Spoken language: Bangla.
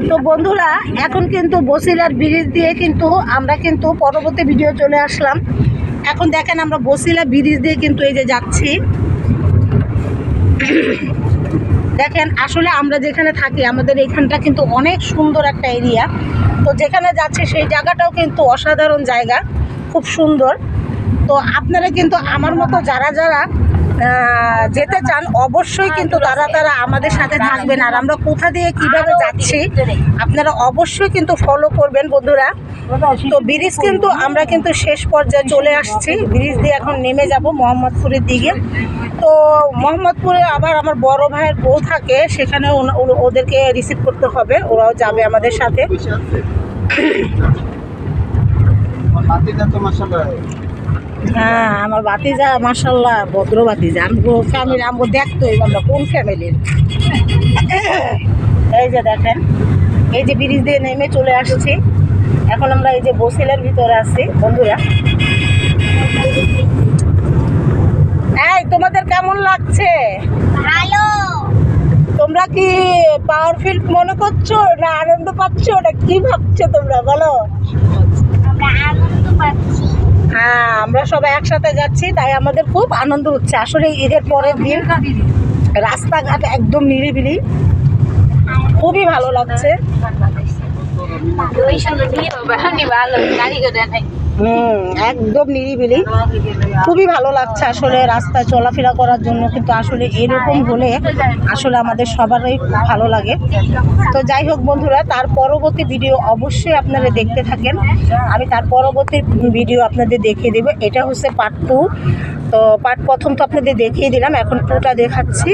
তো বন্ধুরা এখন কিন্তু বসিলার ব্রিজ দিয়ে কিন্তু আমরা কিন্তু পরবর্তী ভিডিও চলে আসলাম। এখন দেখেন আমরা বসিলা ব্রিজ দিয়ে কিন্তু এই যে যাচ্ছি। দেখেন আসলে আমরা যেখানে থাকি আমাদের এখানটা কিন্তু অনেক সুন্দর একটা এরিয়া। তো যেখানে যাচ্ছি সেই জায়গাটাও কিন্তু অসাধারণ জায়গা, খুব সুন্দর। তো আপনারা কিন্তু আমার মতো যারা যারা যেতে চান অবশ্যই কিন্তু তারা আমাদের সাথে থাকবেন। আর আমরা কোথা দিয়ে কিভাবে যাচ্ছি আপনারা অবশ্যই কিন্তু ফলো করবেন বন্ধুরা। তো ব্রিজ কিন্তু আমরা কিন্তু শেষ পর্যায়ে চলে আসছি। ব্রিজ দিয়ে এখন নেমে যাব মোহাম্মদপুরের দিকে। তো মোহাম্মদপুরে আবার আমার বড় ভাইয়ের বউ থাকে, সেখানে ওদেরকে রিসিভ করতে হবে, ওরাও যাবে আমাদের সাথে। হ্যাঁ আমার বাতিজা মাশাল্লাহ ভদ্র বাতিজা। আমগো ফ্যামিলি আমগো দেখতো আমরা কোন ফ্যামিলির। এই যে দেখেন এই যে ব্রিজ দিয়ে নেমে চলে আসছি। এখন আমরা এই যে বসিলার ভিতরে আছি বন্ধুরা। এই তোমাদের কেমন লাগছে? ভালো। তোমরা কি পাওয়ারফুল মনে করছো না আনন্দ পাচ্ছ না কি ভাবছো তোমরা বলো? আমরা আনন্দ পাচ্ছি। হ্যাঁ আমরা সবাই একসাথে যাচ্ছি তাই আমাদের খুব আনন্দ হচ্ছে। আসলে ঈদের পরের দিন রাস্তাঘাট একদম নিরিবিলি, খুবই ভালো লাগছে। একদম নিরিবিলি, খুবই ভালো লাগছে আসলে রাস্তায় চলাফেরা করার জন্য। কিন্তু আসলে এরকম হলে আসলে আমাদের সবারই ভালো লাগে। তো যাই হোক বন্ধুরা, তার পরবর্তী ভিডিও অবশ্যই আপনারা দেখতে থাকেন। আমি তার পরবর্তী ভিডিও আপনাদের দেখিয়ে দেবো। এটা হচ্ছে পার্ট 2। তো পার্ট প্রথম তো আপনাদের দেখিয়ে দিলাম, এখন 2টা দেখাচ্ছি।